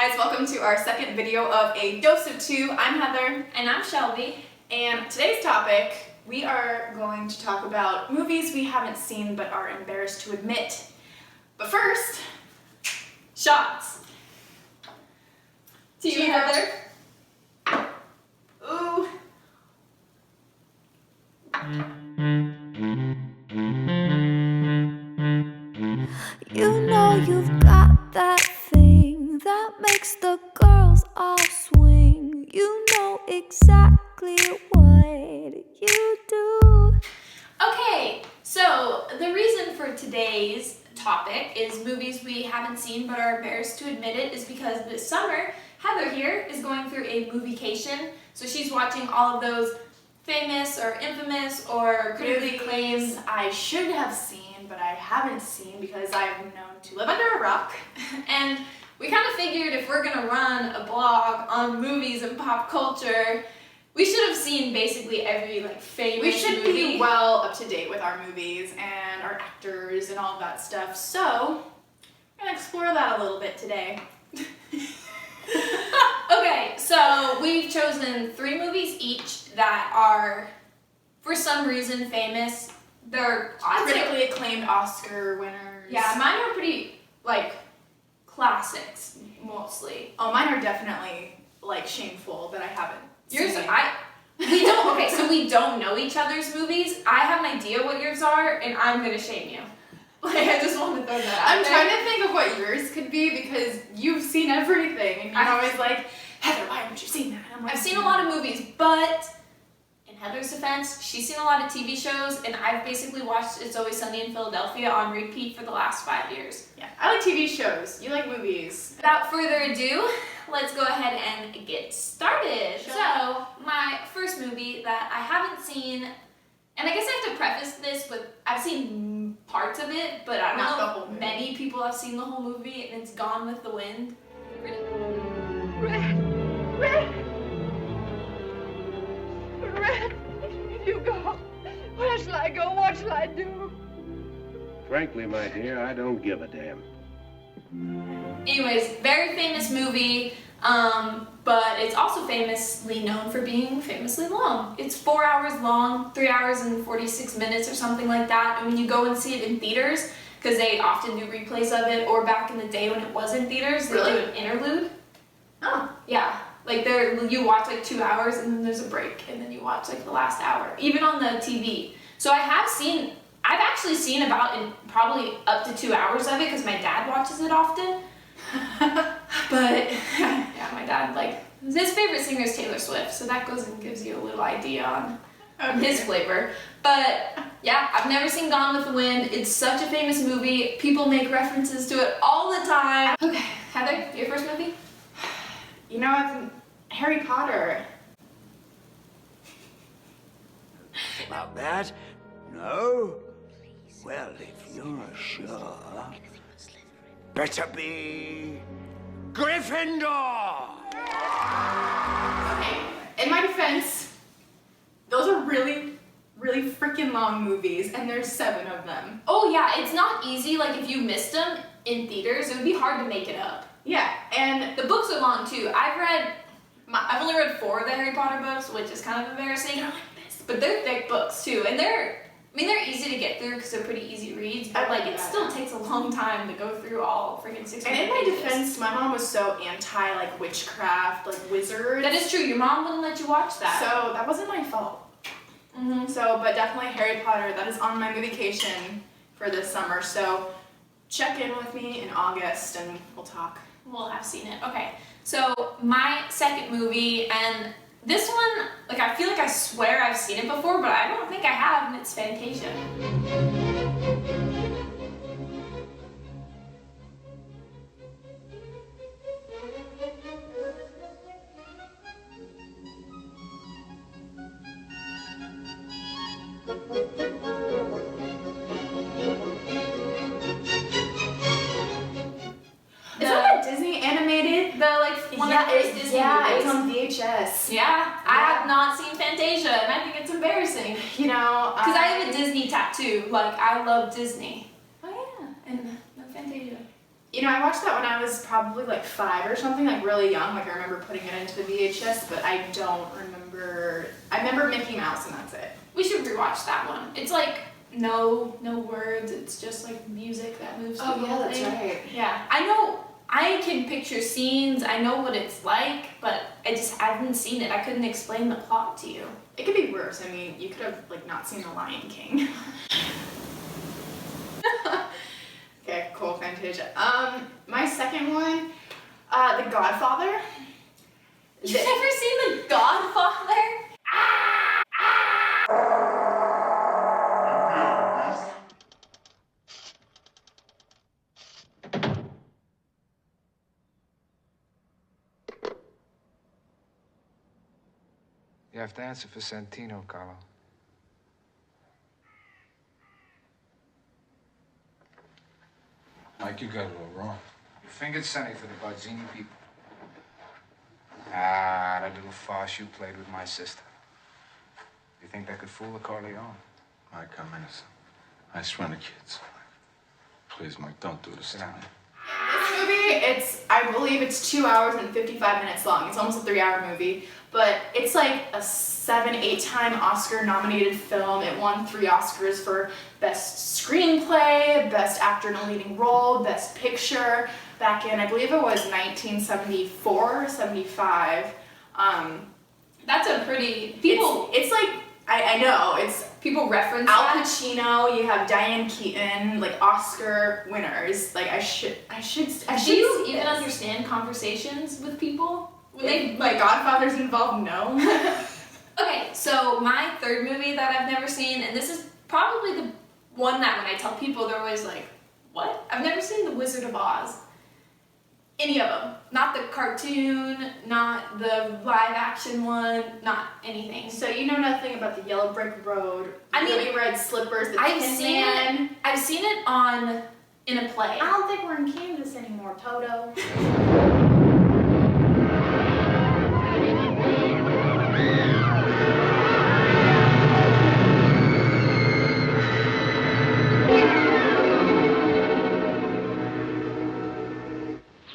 guys, welcome to our second video of A Dose of Two. I'm Heather. And I'm Shelby. And today's topic, we are going to talk about movies we haven't seen but are embarrassed to admit. But first, shots. To you, Heather. Ooh. You know you've got that thing that makes the girls all swing. You know exactly what you do. Okay, so the reason for today's topic is movies we haven't seen but are embarrassed to admit it is because this summer, Heather here is going through a moviecation. So she's watching all of those famous or infamous or critically acclaimed I should have seen but I haven't seen because I'm known to live under a rock. And we kind of figured if we're gonna run a blog on movies and pop culture, we should have seen basically every famous We should movie. be well up to date with our movies and our actors and all of that stuff. So, we're gonna explore that a little bit today. Okay, so we've chosen 3 movies each that are, for some reason, famous. They're Critically acclaimed Oscar winners. Yeah, mine are pretty, classics, mostly. Oh, mine are definitely, shameful that I haven't Yours, seen. we don't, okay, so we don't know each other's movies. I have an idea what yours are, and I'm gonna shame you. I just want to throw that out I'm there. trying to think of what yours could be because you've seen everything, and you're always like, Heather, why haven't you seen that? And I'm like, I've seen a lot of movies, but in Heather's defense, she's seen a lot of TV shows, and I've basically watched It's Always Sunny in Philadelphia on repeat for the last 5 years. Yeah, I like TV shows. You like movies. Without further ado, let's go ahead and get started. Sure. So, my first movie that I haven't seen, and I guess I have to preface this with I've seen parts of it, but I don't Not the know whole if movie. many people have seen the whole movie, and it's Gone with the Wind. Red! Red! You go! Where shall I go? What shall I do? Frankly, my dear, I don't give a damn. Anyways, very famous movie, but it's also famously known for being famously long. It's 4 hours long, 3 hours and 46 minutes or something like that. And when you go and see it in theaters, because they often do replays of it, or back in the day when it was in theaters, they Really? do an interlude. Oh. Yeah, you watch 2 hours and then there's a break, and then you watch the last hour, even on the TV. So I've actually seen probably up to 2 hours of it because my dad watches it often. But yeah, my dad his favorite singer is Taylor Swift, so that goes and gives you a little idea on his flavor. But yeah, I've never seen Gone with the Wind. It's such a famous movie. People make references to it all the time. Okay, Heather, your first movie? You know, it's Harry Potter. About that? No? Well, if you're sure, better be Gryffindor! Okay, in my defense, those are really, really freaking long movies, and there's 7 of them. Oh yeah, it's not easy. If you missed them in theaters, it would be hard to make it up. Yeah, and The books are long too. I've only read 4 of the Harry Potter books, which is kind of embarrassing. But they're thick books too, and they're easy to get through because they're pretty easy reads. But it still takes a long time to go through all freaking 600 And in my pages. defense, my mom was so anti witchcraft, wizards. That is true. Your mom wouldn't let you watch that. So that wasn't my fault. But definitely Harry Potter. That is on my moviecation for this summer. So check in with me in August and we'll talk. We'll have seen it. Okay. So my second movie, and this one, I feel I swear I've seen it before, but I don't think I have, and it's Fantasia. Is that Disney animated? One of the first Disney it's movies. on VHS. Yeah, I have not seen Fantasia, and I think it's embarrassing. You know, Because I have a Disney tattoo. I love Disney. Oh yeah. And no Fantasia. You know, I watched that when I was probably like 5 or something, like really young. Like I remember putting it into the VHS, but I don't remember. I remember Mickey Mouse, and that's it. We should rewatch that one. It's like no words. It's just like music that moves. Oh through the yeah, whole that's thing. right. Yeah, I know. I can picture scenes. I know what it's like, but I haven't seen it. I couldn't explain the plot to you. It could be worse. I mean, you could have like not seen The Lion King. Okay, cool, Fantasia. My second one, The Godfather. You've never seen The Godfather? You have to answer for Santino, Carlo. Mike, you got it all wrong. You fingered Sonny for the Barzini people. Ah, that little farce you played with my sister. You think that could fool a Corleone? Mike, I'm innocent. I swear to kids. Please, Mike, don't do this Sit to down. me. This movie, I believe it's 2 hours and 55 minutes long. It's almost a 3-hour movie, but it's like a 7-8 time Oscar nominated film. It won 3 Oscars for Best Screenplay, Best Actor in a Leading Role, Best Picture, back in, I believe it was 1974 or 75. That's a pretty It's like, I know, it's people reference Al that. Pacino, you have Diane Keaton, like Oscar winners. Like I should Do you even understand conversations with people? When they my Godfather's involved? No. Okay, so my third movie that I've never seen, and this is probably the one that when I tell people, they're always like, what? I've never seen The Wizard of Oz. Any of them. Not the cartoon, not the live action one, not anything. So you know nothing about the Yellow Brick Road, I mean, Really Red Slippers, the I've Tin seen Man. it. I've seen it in a play. I don't think we're in Kansas anymore, Toto.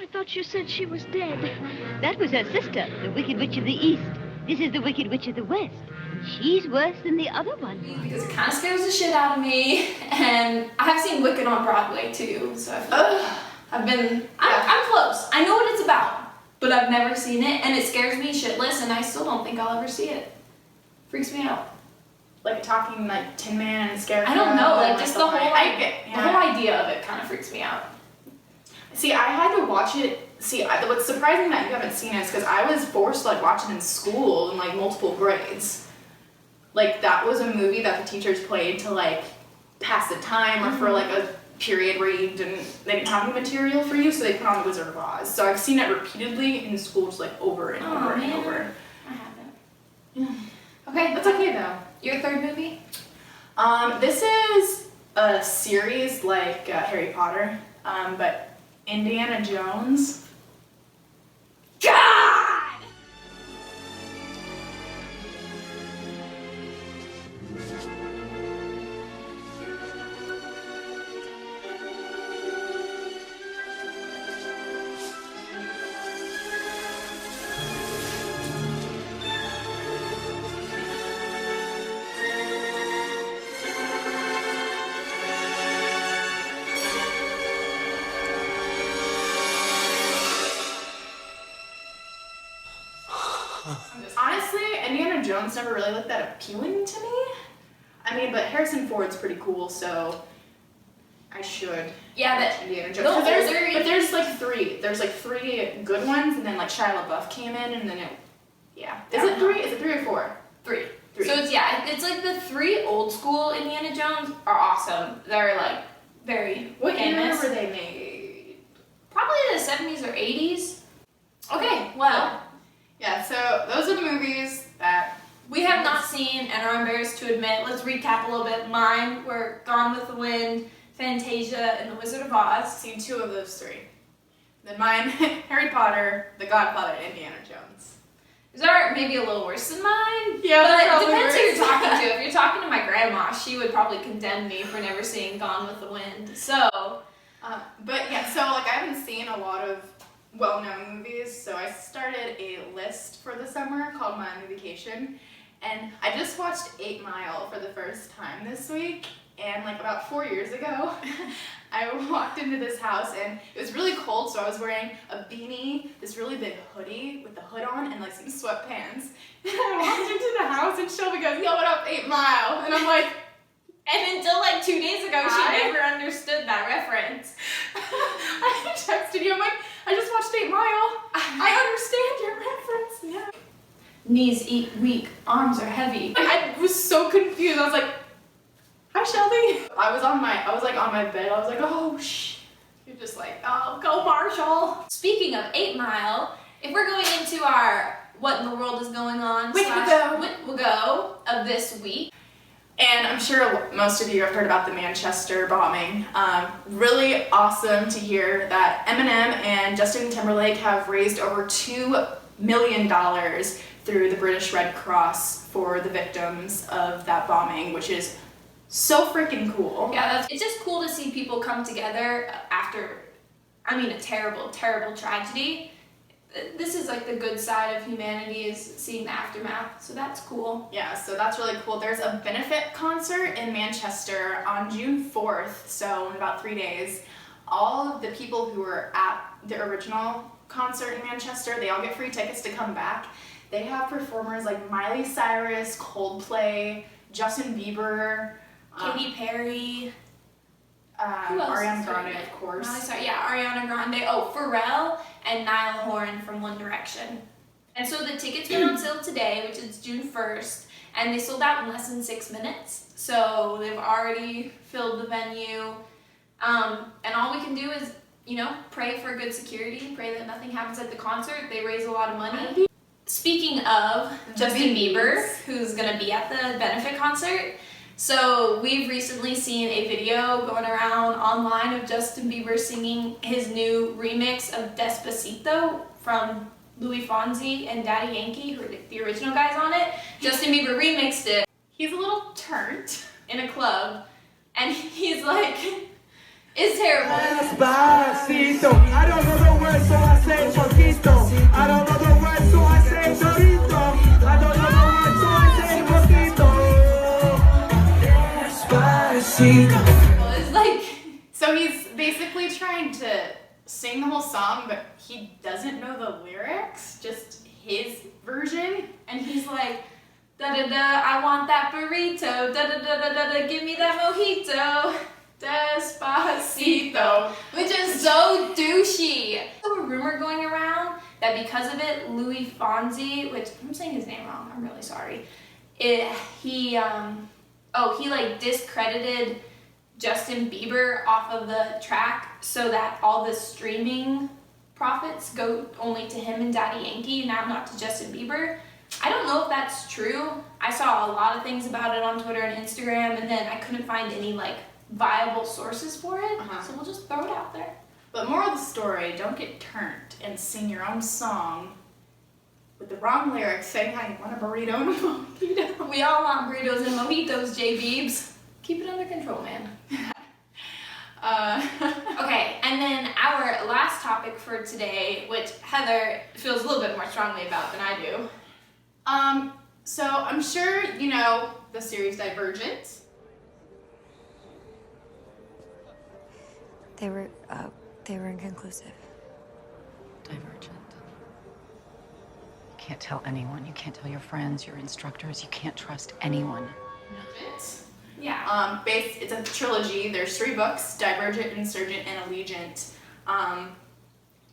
I thought you said she was dead. That was her sister, the Wicked Witch of the East. This is the Wicked Witch of the West. She's worse than the other one. Because it kind of scares the shit out of me. And I have seen Wicked on Broadway too, so I feel like I'm close. I know what it's about, but I've never seen it, and it scares me shitless, and I still don't think I'll ever see it. Freaks me out. Like talking like Tin Man and Scarecrow. I don't know, like and, just the the whole idea of it kind of freaks me out. See, I had to watch it. See, what's surprising that you haven't seen it is because I was forced to like watch it in school in like multiple grades. Like that was a movie that the teachers played to like pass the time or for like a period where they didn't have any material for you, so they put on The Wizard of Oz. So I've seen it repeatedly in school, just like over and over and over. I haven't. Yeah. Okay, That's okay though. your third movie? This is a series like Harry Potter, but Indiana Jones. God! Honestly, Indiana Jones never really looked that appealing to me. I mean, but Harrison Ford's pretty cool, so I should. Yeah, watch that Indiana Jones. the 'Cause older- there's like 3. There's like 3 good ones, and then like Shia LaBeouf came in, and then it. Yeah. Is it 3? Is it 3 or 4? 3. 3. So it's like the 3 old school Indiana Jones are awesome. They're like very What year famous. were they made? Probably the 70s or 80s. Okay, well, Yeah. So those are the movies that. we have not seen and are embarrassed to admit. Let's recap a little bit. Mine were Gone with the Wind, Fantasia, and The Wizard of Oz. Seen 2 of those 3. Then mine, Harry Potter, The Godfather, and Indiana Jones. These are maybe a little worse than mine. Yeah, but they're it probably depends who worse. you're talking to. If you're talking to my grandma, she would probably condemn me for never seeing Gone with the Wind. So, But yeah, so like I haven't seen a lot of well-known movies, so I started a list for the summer called Miami Vacation, and I just watched 8 Mile for the first time this week. And like about 4 years ago, I walked into this house and it was really cold, so I was wearing a beanie, this really big hoodie with the hood on, and like some sweatpants. And I walked into the house and Shelby goes, "Yo, what up, 8 Mile?" And I'm like, and until like 2 days ago, she never understood that reference. I texted you, I'm like, "I just watched 8 Mile. I understand your reference." Yeah. Knees weak, arms are heavy. I was so confused. I was like, "Hi, Shelby." I was on my bed. I was like, "Oh, shh." You're just like, "Oh, go Marshall." Speaking of 8 Mile, if we're going into our what in the world is going on Wait, we'll go of this week. And I'm sure most of you have heard about the Manchester bombing. Really awesome to hear that Eminem and Justin Timberlake have raised over $2 million through the British Red Cross for the victims of that bombing, which is so freaking cool. Yeah, it's just cool to see people come together after, a terrible, terrible tragedy. This is like the good side of humanity, is seeing the aftermath, so that's cool. Yeah, so that's really cool. There's a benefit concert in Manchester on June 4th, so in about 3 days. All of the people who were at the original concert in Manchester, they all get free tickets to come back. They have performers like Miley Cyrus, Coldplay, Justin Bieber, Katy Perry, Ariana Grande, of course. Ariana Grande. Oh, Pharrell and Niall Horan from One Direction. And so the tickets went on sale today, which is June 1st, and they sold out in less than 6 minutes. So they've already filled the venue. And all we can do is, pray for good security, pray that nothing happens at the concert. They raise a lot of money. Speaking of Justin Bieber, who's going to be at the benefit concert, so we've recently seen a video going around online of Justin Bieber singing his new remix of Despacito from Louis Fonsi and Daddy Yankee, who are the original guys on it. Justin Bieber remixed it. He's a little turned in a club, and he's like, it's terrible. Despacito, I don't know the words, so I say poquito. I don't know the words, so I say chorito. I don't know the words, so I say poquito. Despacito. It's like, so he's basically trying to sing the whole song, but he doesn't know the lyrics, just his version. And he's like, da da da, I want that burrito, da da da da da da, give me that mojito. Despacito, which is so douchey. There's a rumor going around that because of it, Louis Fonsi, which I'm saying his name wrong, I'm really sorry. He like discredited Justin Bieber off of the track so that all the streaming profits go only to him and Daddy Yankee, not to Justin Bieber. I don't know if that's true. I saw a lot of things about it on Twitter and Instagram, and then I couldn't find any viable sources for it, so we'll just throw it out there. But moral of the story, don't get turned and sing your own song with the wrong lyrics saying how you want a burrito and a mojito. We all want burritos and mojitos, J-Beebs. Keep it under control, man. Okay, and then our last topic for today, which Heather feels a little bit more strongly about than I do. So I'm sure you know the series Divergent. They were inconclusive. Divergent. You can't tell anyone. You can't tell your friends, your instructors. You can't trust anyone. Yeah. It's a trilogy. There's 3 books: Divergent, Insurgent, and Allegiant.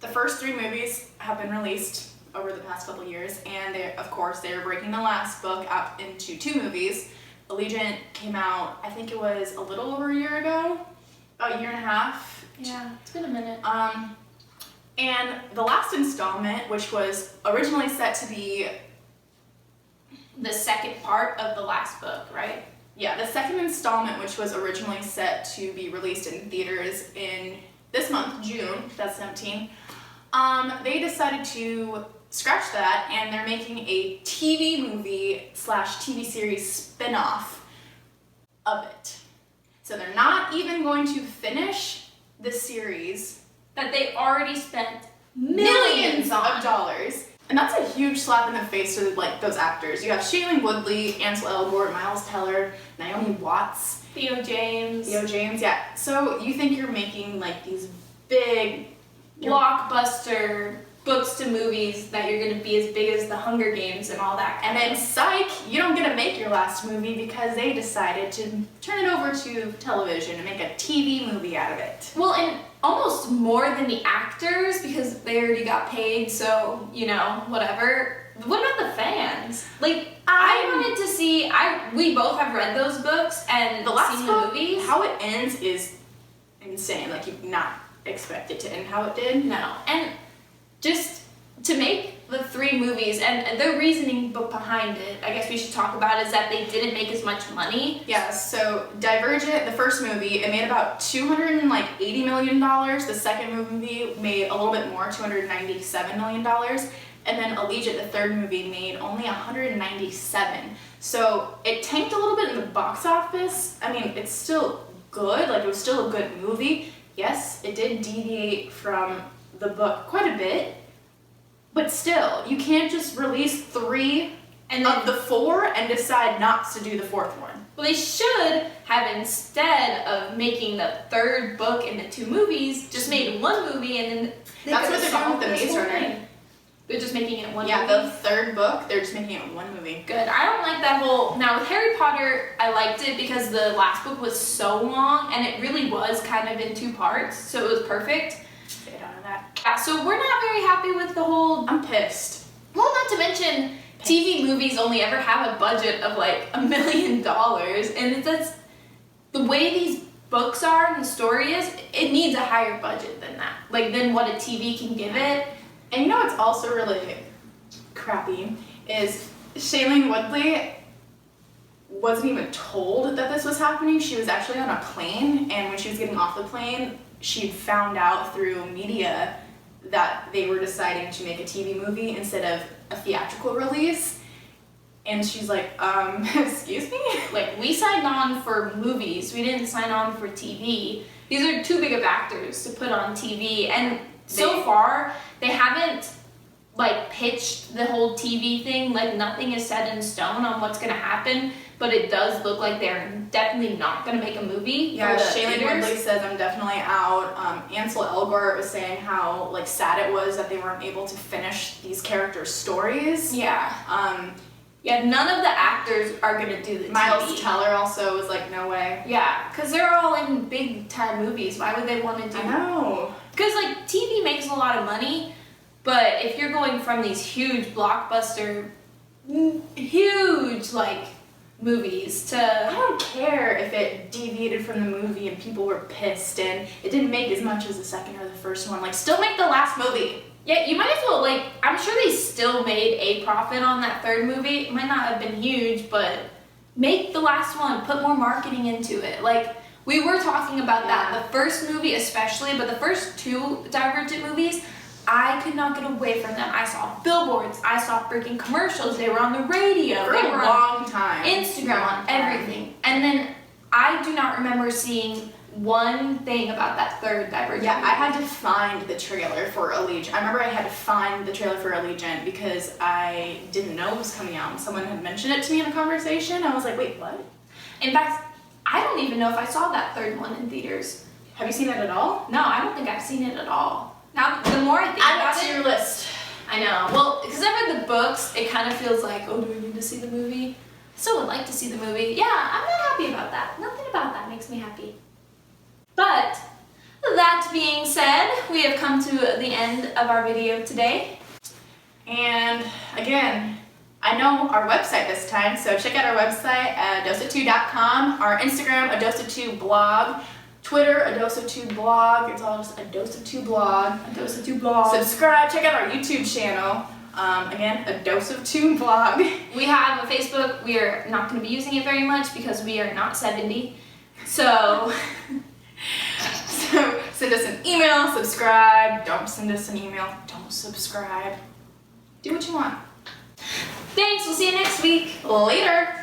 The first 3 movies have been released over the past couple years, and they're breaking the last book up into 2 movies. Allegiant came out, I think it was a little over a year ago, about a year and a half. Yeah, it's been a minute. And the last installment, which was originally set to be the second part of the last book, right? Yeah, the second installment, which was originally set to be released in theaters in this month, June 2017, they decided to scratch that, and they're making a TV movie / TV series spin-off of it. So they're not even going to finish the series that they already spent millions of dollars. And that's a huge slap in the face to like those actors. You have Shailene Woodley, Ansel Elgort, Miles Teller, Naomi Watts, Theo James, yeah. So you think you're making like these big blockbuster books to movies that you're gonna be as big as the Hunger Games and all that. And then psych, you don't get to make your last movie because they decided to turn it over to television and make a TV movie out of it. Well, and almost more than the actors because they already got paid, so, you know, whatever. What about the fans? Like, I wanted to see, we both have read those books and the last seen book, the movies. how it ends is insane. Like, you not expect it to end how it did. No. And just to make the 3 movies, and the reasoning behind it, I guess we should talk about, is that they didn't make as much money. Yeah, so Divergent, the first movie, it made about $280 million. The second movie made a little bit more, $297 million. And then Allegiant, the third movie, made only $197. So it tanked a little bit in the box office. I mean, it's still good, like it was still a good movie. Yes, it did deviate from the book quite a bit, but still, you can't just release 3 of the 4 and decide not to do the 4th one. Well, they should have, instead of making the 3rd book into 2 movies, just made 1 movie and then that's what they're doing with The Maze Runner. They're just making it 1 movie? Yeah, the 3rd book, they're just making it 1 movie. Good. I don't like that whole... Now, with Harry Potter, I liked it because the last book was so long, and it really was kind of in 2 parts, so it was perfect. I don't know that. Yeah, so we're not very happy with the whole... I'm pissed. Well, not to mention, TV movies only ever have a budget of like $1 million, and that's the way these books are and the story is, it needs a higher budget than that, like than what a TV can give it. And you know what's also really crappy is Shailene Woodley wasn't even told that this was happening. She was actually on a plane, and when she was getting off the plane, she found out through media that they were deciding to make a TV movie instead of a theatrical release. And she's like, excuse me? Like, we signed on for movies, we didn't sign on for TV. These are too big of actors to put on TV, and so far, they haven't like pitched the whole TV thing, like nothing is set in stone on what's gonna happen, but it does look like they're definitely not gonna make a movie. Yeah, Shailene Woodley says I'm definitely out. Ansel Elgort was saying how like sad it was that they weren't able to finish these characters' stories. Yeah. Yeah, none of the actors are gonna do the Miles TV. Teller also was like, no way. Yeah, because they're all in big time movies. Why would they want to do? I know. Because like TV makes a lot of money, but if you're going from these huge blockbuster, huge like movies to... I don't care if it deviated from the movie and people were pissed and it didn't make as much as the second or the first one. Like, still make the last movie. Yeah, you might as well, like, I'm sure they still made a profit on that 3rd movie. It might not have been huge, but make the last one, put more marketing into it. Like, we were talking about that, the first movie especially, but the first 2 Divergent movies, I could not get away from them. I saw billboards, I saw freaking commercials, they were on the radio, For they a were long on time. Instagram, on everything. And then I do not remember seeing one thing about that 3rd Divergent movie. I had to find the trailer for Allegiant. I remember I had to find the trailer for Allegiant because I didn't know it was coming out and someone had mentioned it to me in a conversation. I was like, wait, what? In fact, I don't even know if I saw that 3rd one in theaters. Have you seen it at all? No, I don't think I've seen it at all. Now, the more I think about it... Add it to your list. I know. Well, because I read the books, it kind of feels like, oh, do we need to see the movie? Still would like to see the movie. Yeah, I'm not happy about that. Nothing about that makes me happy. But, that being said, we have come to the end of our video today. And, again, I know our website this time, so check out our website at adosa2.com, our Instagram, adosa2blog, Twitter, adosa2blog, it's all just adosa2blog. Adosa2blog. Subscribe, check out our YouTube channel, again, adosa2blog. We have a Facebook. We are not going to be using it very much because we are not 70. So send us an email, subscribe, don't send us an email, don't subscribe. Do what you want. Thanks, we'll see you next week. Later.